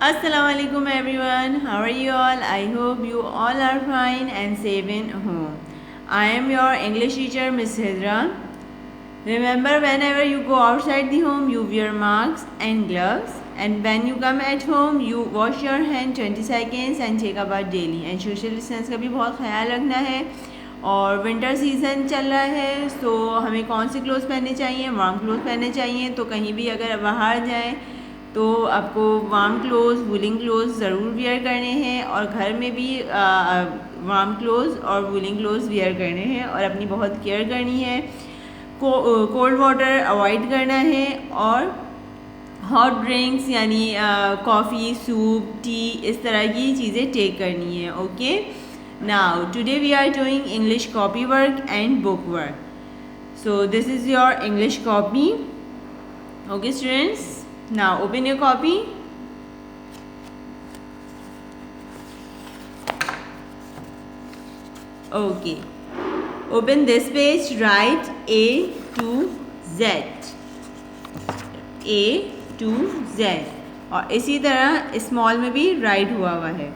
Assalamualaikum everyone. How are you all? I hope you all are fine and safe in home. I am your English teacher, Miss Hidra. Remember, whenever you go outside the home, you wear masks and gloves. And when you come at home, you wash your hand 20 seconds and take a bath daily. And social distance का भी बहुत ख्याल रखना है. और winter season चल रहा है, तो हमें कौन से क्लोथ पहनने चाहिए? वार्म क्लोथ पहनने चाहिए. तो कहीं भी अगर बाहर जाएँ तो आपको वार्म क्लोथ्स, वूलिंग क्लोथ्स ज़रूर वियर करने हैं. और घर में भी वार्म क्लोथ्स और वूलिंग क्लोथ्स वियर करने हैं और अपनी बहुत केयर करनी है. कोल्ड वाटर अवॉइड करना है और हॉट ड्रिंक्स यानी कॉफ़ी, सूप, टी, इस तरह की चीज़ें टेक करनी है. Okay, now today we are doing English copy work and book work. So this is your English copy. Okay students, now open your copy. Okay, open this page. Write A to Z, A to Z. और इसी तरह small में भी write हुआ है.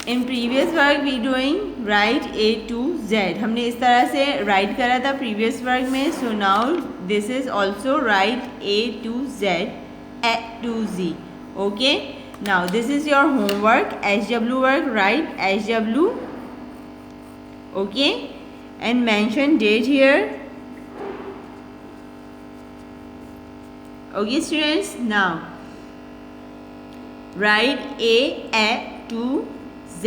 In previous work we doing write A to Z. हमने इस तरह से राइट करा था प्रीवियस वर्क में. So now this is also write A to Z, A to Z. Okay, now this is your homework. HW work, write HW. Okay, and mention date here. Okay students, now write A to Z.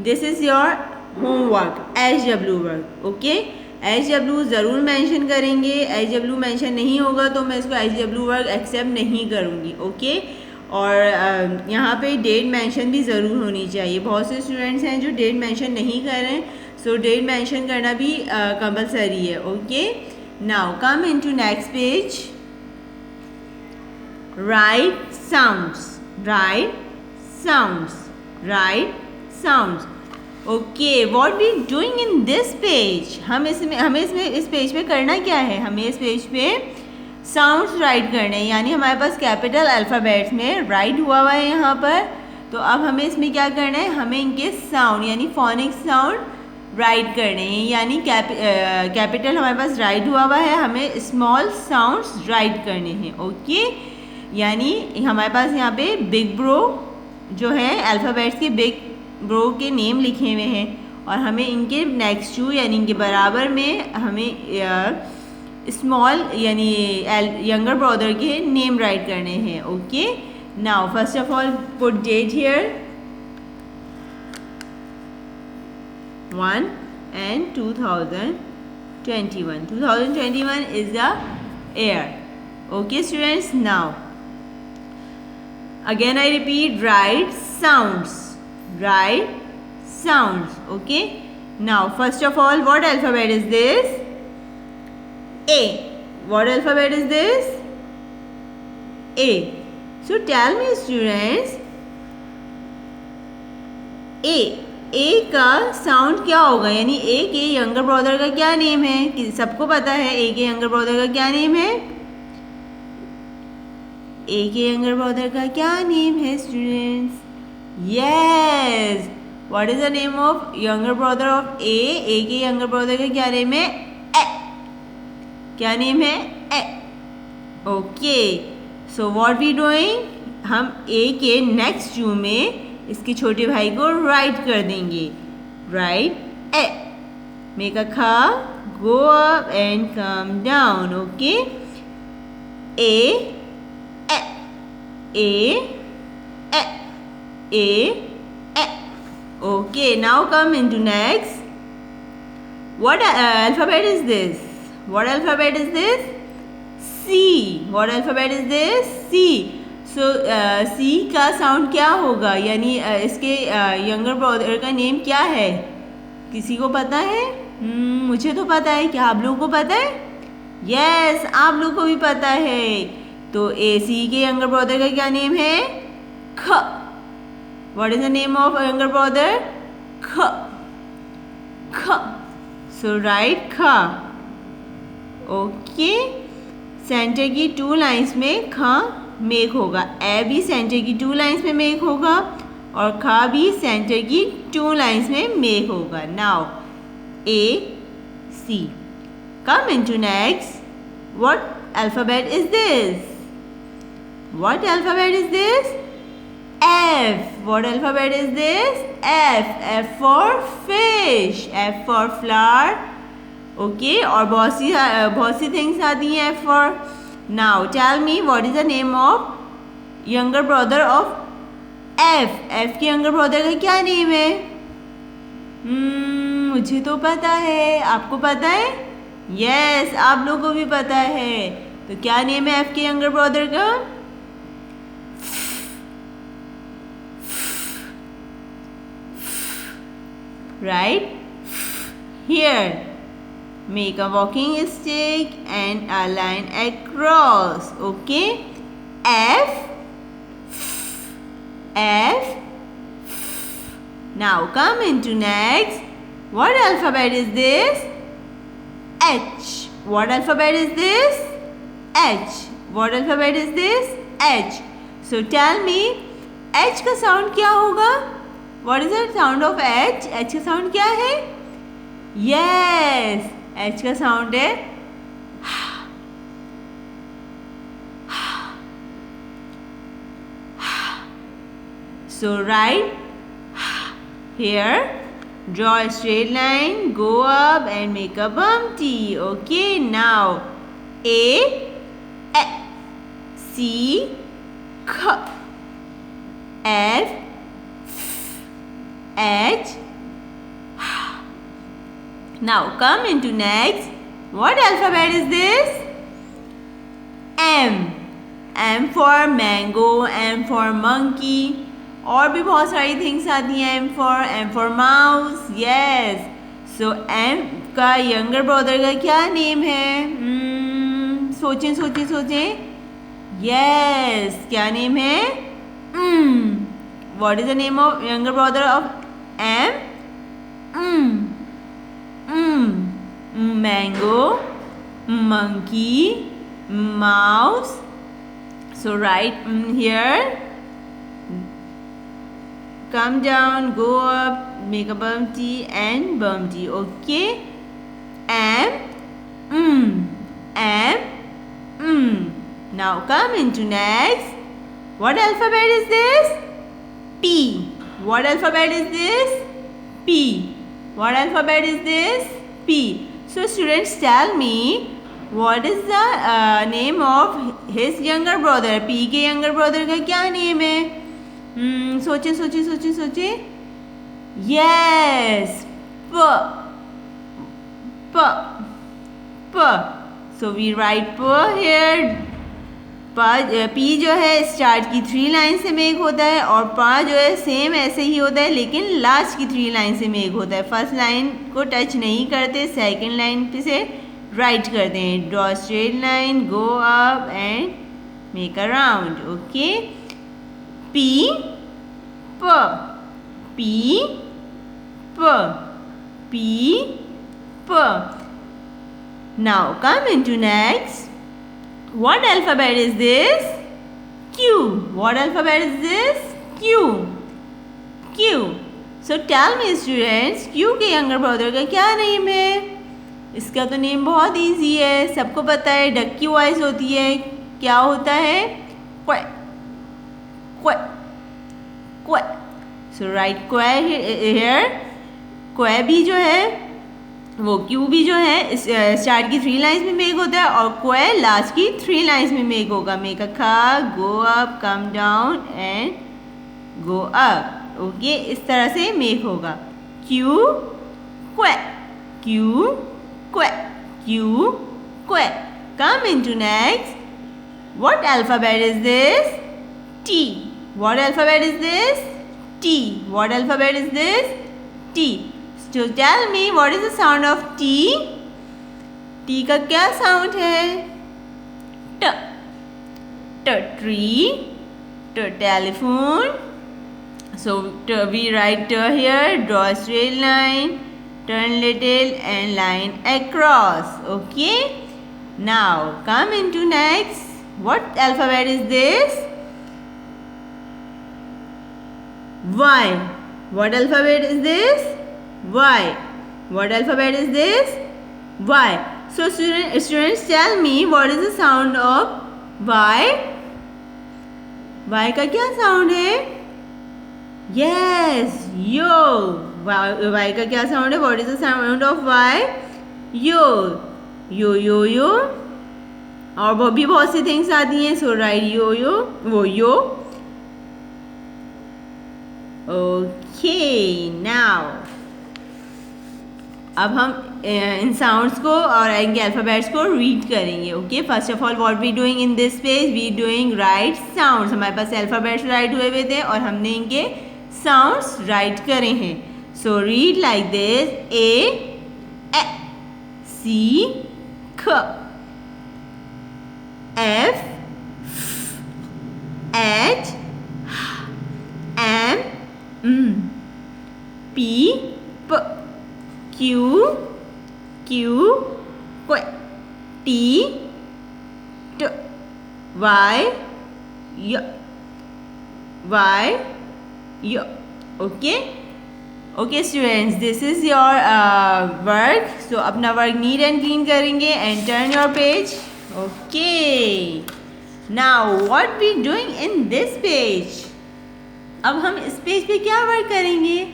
This is your homework, HW work. Okay, HW ज़रूर mention करेंगे. HW mention नहीं होगा तो मैं इसको HW work accept नहीं करूँगी. Okay, और यहाँ पे डेट मेंशन भी ज़रूर होनी चाहिए. बहुत से स्टूडेंट्स हैं जो डेट मेंशन नहीं कर रहे हैं, सो डेट मेंशन करना भी कंपलसरी है. Okay, now come into next page. Right sounds, right sounds, right sounds. Okay, what we doing in this page? हमें इसमें इस पेज पे करना क्या है? हमें इस पेज पे साउंड्स राइट करने हैं. यानी हमारे पास कैपिटल अल्फ़ाबेट्स में राइट हुआ है यहाँ पर. तो अब हमें इसमें क्या करना है? हमें इनके साउंड यानी फोनिक साउंड राइट करने हैं. यानी कैपिटल हमारे पास राइट हुआ है, हमें स्मॉल साउंड्स राइट करने हैं. ओके, यानी हमारे पास यहाँ पे बिग ब्रो जो है अल्फ़ाबेट्स के बिग ब्रो के नेम लिखे हुए हैं और हमें इनके नेक्स्ट टू यानी इनके बराबर में हमें स्मॉल यानी यंगर ब्रदर के नेम राइट करने हैं. Okay, now first of all put date here 1 and 2021. 2021 is the year. Okay students, now again I repeat, write sounds, write sounds. Okay, now first of all, what alphabet is this? A. What alphabet is this? A. So tell me students, A का sound क्या होगा? यानी A के younger brother का क्या name है? सबको पता है A के यंगर ब्रदर का क्या नेम है? A के यंगर ब्रदर का क्या नेम है students? Yes, what is the name of younger brother of A? A के यंगर ब्रदर का क्या नेम है? ए. क्या नेम है? A. Okay, so what we doing? हम A के नेक्स्ट टू में इसके छोटे भाई को राइट कर देंगे. Right A. मेक अ खा, go up and come down. Okay, A, A. Okay, now come into next. What alphabet is this? What alphabet is this? C. What alphabet is this? C. So C का sound क्या होगा? यानी इसके younger brother का name क्या है? किसी को पता है? मुझे तो पता है. क्या आप लोगों को पता है? यस, आप लोगों को भी पता है. तो AC के यंगर ब्रदर का क्या नेम है? ख. What is the name of younger brother? Kh. Kh. So write Kha. Okay. Centre की 2 लाइंस में ख मेक होगा, ए भी सेंटर की 2 लाइंस में मेक होगा और ख भी सेंटर की 2 लाइंस में मेक होगा. Now A C. Come into next. What alphabet is this? What alphabet is this? F. What alphabet is this? F. F for fish. F for flower. Okay. और बहुत सी things आती हैं F for. Now tell me what is the name of younger brother of F. F के younger brother का क्या name है? मुझे तो पता है, आपको पता है? यस, आप लोगों को भी पता है. तो क्या नेम है एफ के यंगर ब्रदर का? Right. Here make a walking stick and a line across. Okay. F F. Now come into next. What alphabet is this? H. What alphabet is this? H. What alphabet is this? H. So tell me, H का sound क्या होगा? What is the sound of H? H का sound क्या है? Yes, H का sound है so write here, draw a straight line, go up and make a bumpty. Okay, now A, C, K, F, H. Now come into next. What alphabet is this? M. M for mango, M for monkey. और भी बहुत सारी things आती हैं. M for mouse. Yes. So M का younger brother का क्या name है? सोचें सोचें सोचें. यस, क्या नेम है? What is the name of younger brother of M? Mango, monkey, mouse. So write here. Come down, go up, make a bumpty and bumpty. Okay. M. Now come into next. What alphabet is this? P. What alphabet is this? P. What alphabet is this? P. So students, tell me what is the name of his younger brother? P के younger brother का क्या name है? सोचे सोचे सोचे सोचे. Yes, प प प. सो वी राइट प हियर. पी जो है स्टार्ट की 3 लाइन से मेक होता है और पा जो है सेम ऐसे ही होता है लेकिन लास्ट की 3 लाइन से मेक होता है. फर्स्ट लाइन को टच नहीं करते, सेकेंड लाइन पे से राइट करते हैं. Draw straight line, go up and make a round. Okay. P, P, P, P, P, P. Now come into next. What alphabet is this? Q. What alphabet is this? Q. Q. So tell me students, Q के younger brother का क्या name है? इसका तो name बहुत easy है, सबको पता है. डक की वॉइस होती है, क्या होता है? क्वै. क्वै. सो राइट क्वै हियर. क्वै भी जो है वो क्यू भी जो है स्टार्ट की 3 लाइन्स में मेक होता है और क्वै लास्ट की 3 लाइन्स में मेक होगा. मेक अ खा, go up, come down and go up. Okay, इस तरह से मेक होगा. क्यू क्वै, क्यू क्वै, क्यू क्वै. Come into next. What alphabet is this? T. What alphabet is this? T. What alphabet is this? T. So tell me what is the sound of T? T का क्या sound है? T. T tree. T telephone. So we write T here. Draw a straight line. Turn little and line across. Okay. Now come into next. What alphabet is this? Y. What alphabet is this? Y. What alphabet is this? Y. So students tell me what is the sound of Y? Y का क्या sound है? Yes, yo. Y का क्या sound है? What is the sound of Y? Yo. Yo yo yo. और वो भी बहुत सी थिंग्स आती हैं. So write yo yo. वो yo. Okay, now अब हम इन साउंड्स को और इनके अल्फ़ाबेट्स को रीड करेंगे. Okay, first of all what we doing in this page, we doing write sounds. हमारे पास अल्फ़ाबेट्स राइट हुए थे और हमने इनके साउंड्स राइट करे हैं. So read like this. A C ख, एफ एच एम पी प, क्यू क्यू टी ट, वाई य. Okay students, this is your work. So अपना वर्क नीट एंड क्लीन करेंगे and turn your page. Okay, now what we doing in this page. अब हम इस page पे क्या वर्क करेंगे.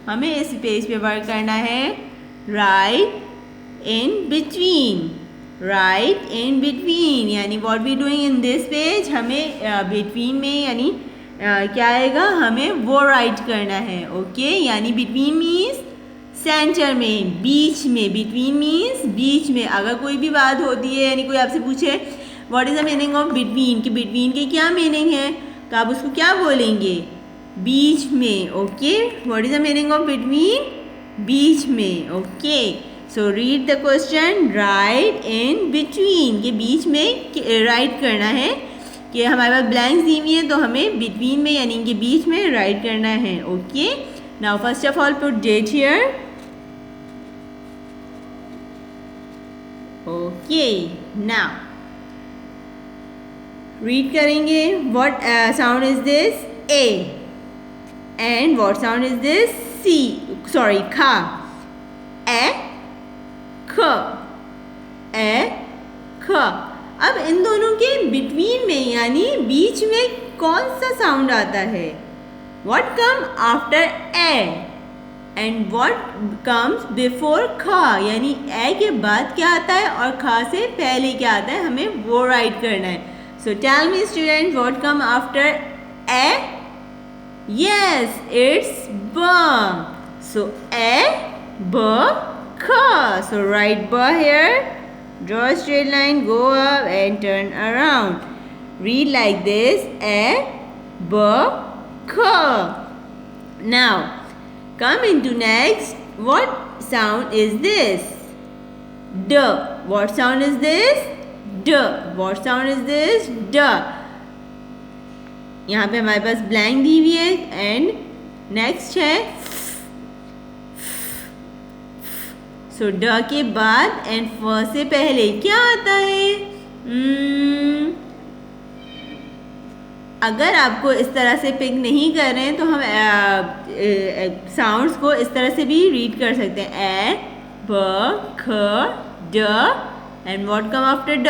हमें इस पेज पे वर्क करना है right in between. Right in between यानी what we doing in this page, हमें बिटवीन में यानी क्या आएगा, हमें वो राइट करना है. ओके, यानी बिटवीन मीन्स सेंटर में, बीच में. बिटवीन मीन्स बीच में. अगर कोई भी बात होती है यानी कोई आपसे पूछे what is the meaning of between, कि बिटवीन के क्या मीनिंग है, तो आप उसको क्या बोलेंगे, बीच में. Okay, what is the meaning of between, बीच में. Okay, so read the question. Right in between के बीच में राइट करना है, कि हमारे पास ब्लैंक्स दी हुई है तो हमें बिटवीन में यानी इनके बीच में राइट करना है. Okay, now first of all put date here. Okay, now read करेंगे. What sound is this, A. And what sound is this? C. Sorry, kha. A, kh. A, kh. अब इन दोनों के बिटवीन में यानी बीच में कौन सा साउंड आता है. What come after A and what comes before kha, यानी A के बाद क्या आता है और खा से पहले क्या आता है, हमें वो राइट करना है. So tell me students, what come after A? Yes, it's b. So a, b, k. So write b here. Draw a straight line, go up and turn around. Read like this. A, b, k. Now come into next. What sound is this? D. What sound is this? D. What sound is this? D. यहाँ पे हमारे पास blank दी हुई है and next है. सो ड के बाद and फ से पहले क्या आता है. अगर आपको इस तरह से पिक नहीं कर रहे हैं तो हम साउंड्स को इस तरह से भी रीड कर सकते हैं. ए, ब, ख, ड एंड व्हाट कम आफ्टर ड,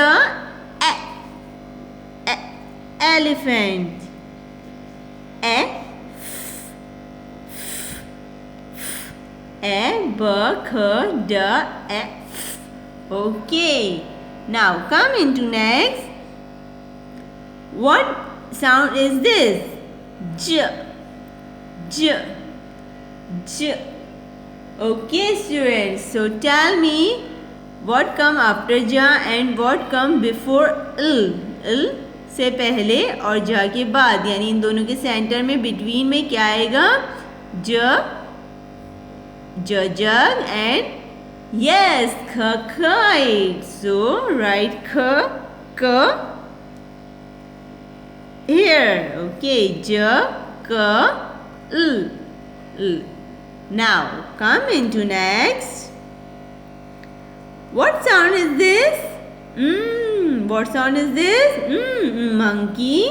elephant. B, K, D, E. Okay. Now come into next. What sound is this? J. J. J. Okay, students. So tell me what come after J and what come before L. L से पहले और ज के बाद यानी इन दोनों के centre में बिटवीन में क्या आएगा, ज, जग एंड यस ख, kite. So write ख, क here. Okay, j, k, l. Now come into next. What sound is this? What sound is this? Monkey,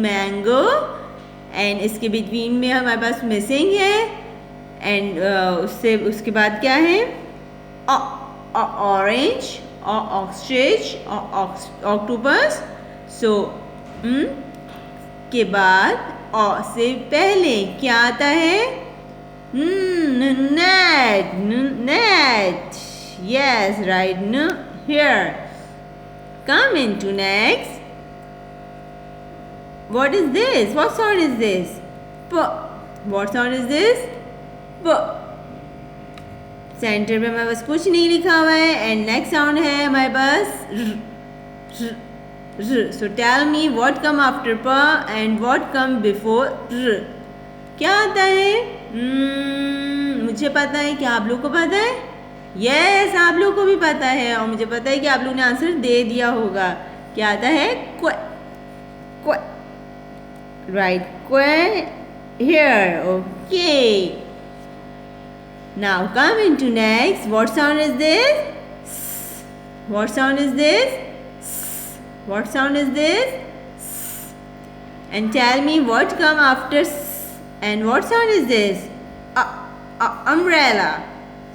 mango, and इसके बिटवीन में हमारे पास मिसिंग है, एंड उसके बाद क्या है? Orange, ऑक्स्ट्रिच, octopus. सो के बाद से पहले क्या आता है? Net. Yes, right. Here. Come into next. What is this? What sound is this? P. What sound is this? P. Centre पे हमारे पास कुछ नहीं लिखा हुआ है, एंड नेक्स्ट साउंड है हमारे पास r. So tell me what come after p and what come before r. क्या आता है? मुझे पता है, क्या आप लोग को पता है? यस, आप लोग को भी पता है, और मुझे पता है कि आप लोग ने आंसर दे दिया होगा. क्या आता है? क्वे. राइट, क्वे. Here. Okay. Now come into next. What sound is this? What sound is this? What sound is this? And tell me what come after s, and what sound is this? Umbrella.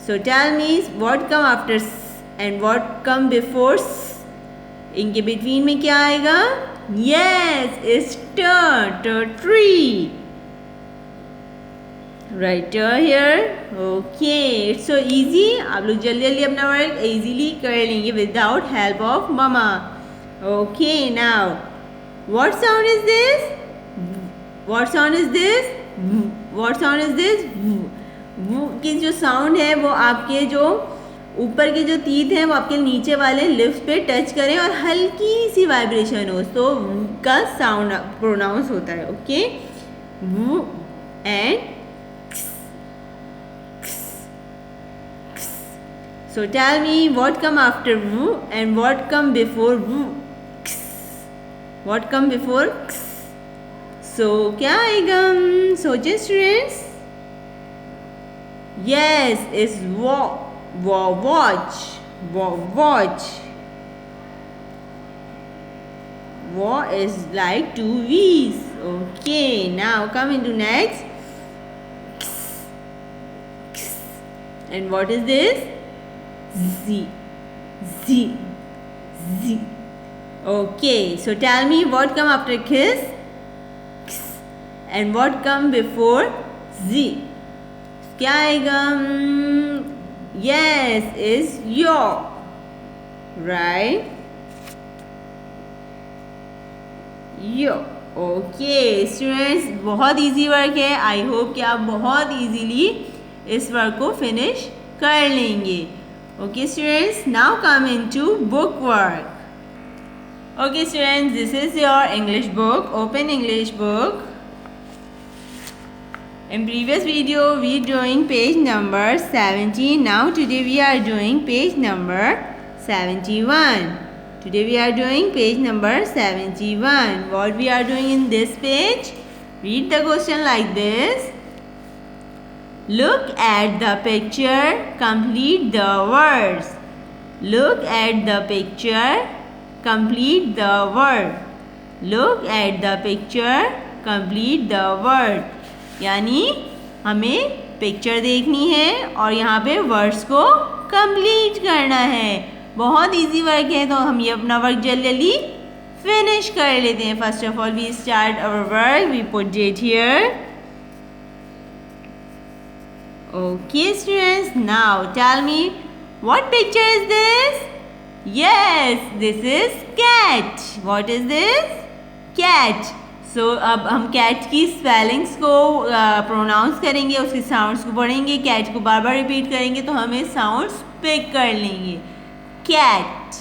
So tell me what come after s and what come before s. इनके between में क्या आएगा? Yes, it's tree. Right here. Okay, it's so easy. आप लोग जल्दी जल्दी अपना work easily कर लेंगे without help of mama. Okay, now what sound is this? What sound is this? What sound is this? की जो साउंड है वो आपके जो ऊपर के जो टीथ हैं वो आपके नीचे वाले लिप्स पे टच करें और हल्की सी वाइब्रेशन हो, तो का साउंड प्रोनाउंस होता है. Okay, and so tell me what come after v and what come before v. What come before x? So क्या आएगा? सोचिए students. Yes, it's watch. Wa is like two V's. Okay, now come into next. And what is this? Z. Okay, so tell me what come after kiss and what come before Z. क्या आएगा? Yes, is your. Right? Yo. Okay, students, बहुत easy work है. I hope कि आप बहुत easily इस work को finish कर लेंगे. Okay, students, now come into book work. Okay, students, this is your English book. Open English book. In previous video, we doing page number 70. Now today we are doing page number 71. Today we are doing page number 71. What we are doing in this page? Read the question like this. Look at the picture, complete the words. Look at the picture, complete the word. Look at the picture, complete the word. यानी हमें picture देखनी है और यहाँ पे words को complete करना है. बहुत इजी वर्क है, तो हम ये अपना वर्क जल्दी फिनिश कर लेते हैं. First of all we start our work. We put date here. Okay, students, now tell me what picture is this? Yes, this is cat. What is this? Cat. So अब हम cat की spellings को pronounce करेंगे, उसके sounds को पढ़ेंगे, cat को बार बार repeat करेंगे तो हमें साउंड्स पिक कर लेंगे. Cat.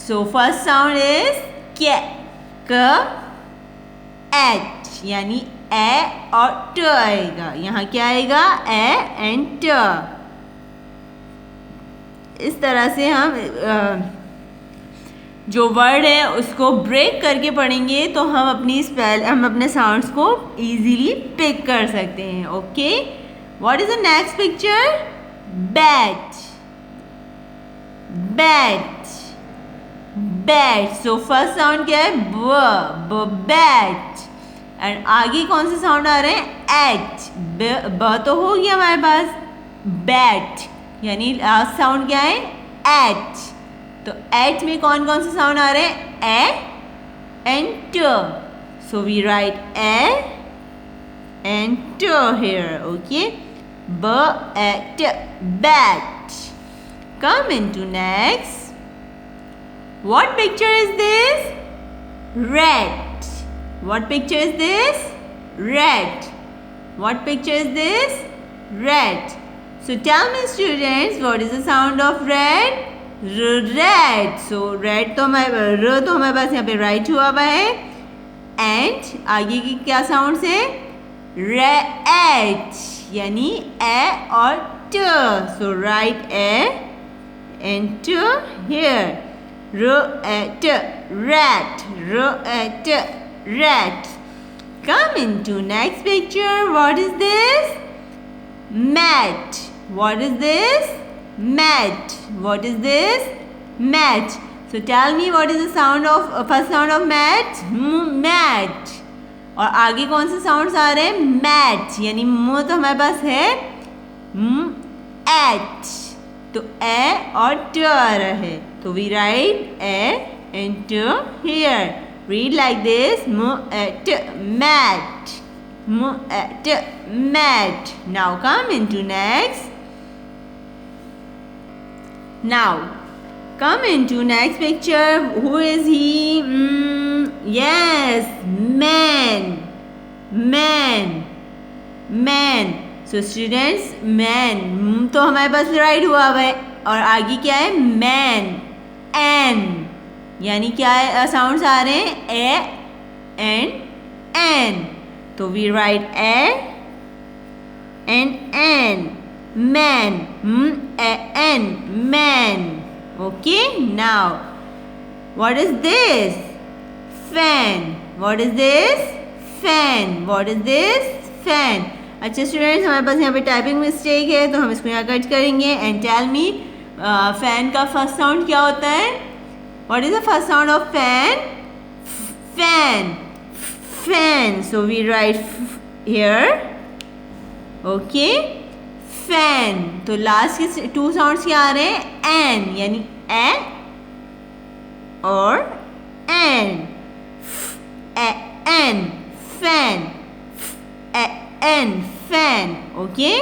So first sound is cat. यानी ए और ट आएगा. यहाँ क्या आएगा? ए एंड ट. इस तरह से हम जो वर्ड है उसको ब्रेक करके पढ़ेंगे तो हम अपने साउंड्स को इजीली पिक कर सकते हैं. Okay, what is the next picture? Bat. Bat. So first sound क्या है? ब, बैट। एंड आगे कौन से साउंड आ रहे हैं? एच। ब तो हो गया हमारे पास, बैट, यानी लास्ट साउंड क्या है? एच। तो एच में कौन कौन से साउंड आ रहे हैं? A and T. So we write A and T here, okay. B A T, bat. Come into next. What picture is this? Rat. What picture is this? Rat. What picture is this? Rat. So tell me students, what is the sound of rat? Rat. So rat तो हमारे पास यहाँ पे right हुआ हुआ है। And आगे की क्या साउंड से? एच, यानी ए और ट। सो right A and T here. Rat, rat, rat, rat. Come into next picture. What is this? Mat. What is this? Mat. What is this? Mat. So tell me what is the sound of first sound of mat? Mat. और आगे कौन से sounds आ रहे हैं? Mat, यानी मुंह तो हमारे पास है एच, तो ए और ट आ रहा है। तो we write A and T here. Read like this, mat, mat. Now come into next. Now come into next picture. Who is he? Yes, man, man, man. So students, man तो हमारे पास right हुआ है और आगे क्या है? man, n, यानी क्या है साउंड्स आ रहे हैं? A and N. तो we write A and N, man, n, man. Okay, now what is this? Fan. What is this? Fan. What is this? Fan. अच्छा स्टूडेंट्स, हमारे पास यहाँ पे टाइपिंग मिस्टेक है तो हम इसको यहाँ कट करेंगे। एंड टेल मी, फैन का फर्स्ट साउंड क्या होता है? What is the first sound of fan? Fan, fan. So we write here, okay, fan. तो लास्ट के टू साउंड्स क्या आ रहे हैं? एन, यानी ए और N, N, fan, N, fan. Okay,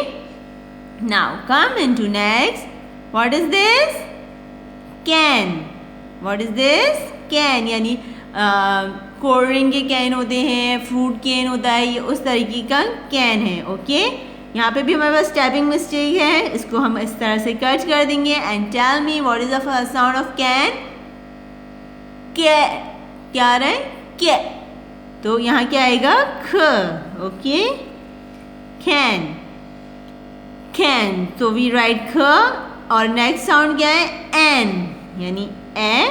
now come into next. What is this? Can. What is this? Can, यानी cold drink के कैन होते हैं, फ्रूट कैन होता है, ये उस तरीके का कैन है। ओके, यहाँ पे भी हमारे पास टाइपिंग मिस्टेक है, इसको हम इस तरह से कट कर देंगे। And tell me what is the first sound of can? K, क्या आ रहा है? के। तो यहाँ क्या आएगा? ख। Okay, can, can. तो वी राइट ख और नेक्स्ट साउंड क्या है? एन, यानी ए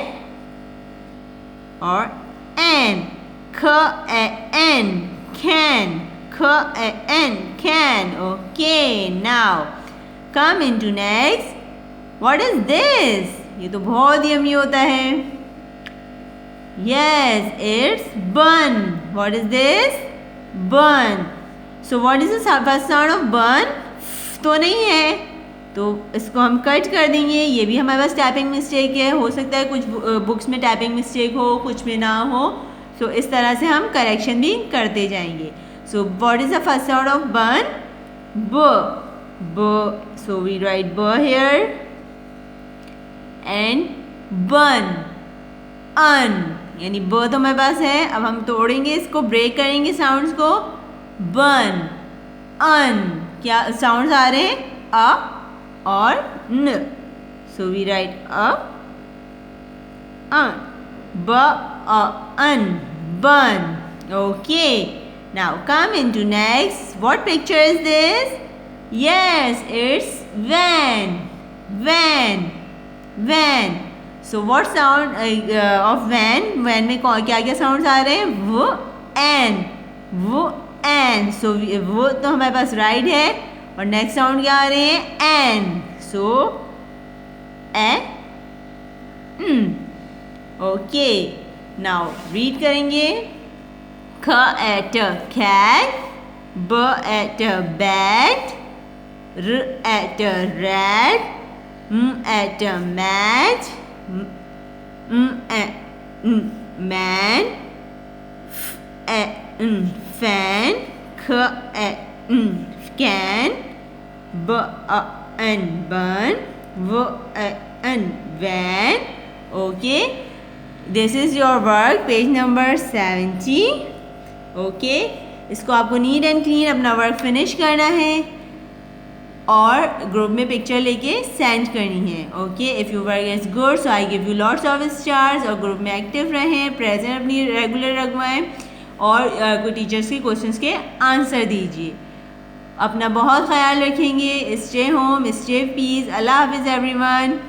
और एन, ख A N, can, N, can. Okay, now come into next. What is this? ये तो बहुत यम्मी होता है। Yes, it's bun. What is this? Bun. So what is the first sound of bun? तो नहीं है, तो इसको हम कट कर देंगे। ये भी हमारे पास टाइपिंग मिस्टेक है, हो सकता है कुछ बुक्स में टाइपिंग मिस्टेक हो, कुछ में ना हो। तो इस तरह से हम करेक्शन भी करते जाएंगे। So what is the first sound of bun? B, b. So we write b here and bun, un, यानी ब तो हमारे पास है। अब हम तोड़ेंगे इसको, ब्रेक करेंगे साउंड्स को। बन, अन, क्या साउंड्स आ रहे हैं? अ और न। सो वी राइट अ, ब, अन, बन। Okay, now come into next. What picture is this? Yes, it's van, van, van. So what sound of van? Van में क्या क्या sounds आ रहे हैं? वो, एन, वो, एन। So वो तो हमारे पास राइट है और नेक्स्ट साउंड क्या आ रहे हैं? एन। So ए, ओके, नाउ रीड करेंगे। ख एट कैट, ब eight bat, r at rat, m at mat, m at man, f at fan, k at can, b at bun, v at van. Okay, this is your work, page number 70. Okay, इसको आपको NEET and clean अपना work finish करना है और group में picture लेके send करनी है। Okay, if you work is good so I give you lots of stars. और ग्रुप में एक्टिव रहें, प्रेजेंट अपनी रेगुलर रखवाएं और कोई टीचर्स के क्वेश्चंस के आंसर दीजिए। अपना बहुत ख्याल रखेंगे। Stay home, stay peace. अल्लाह हाफिज़ एवरीवन।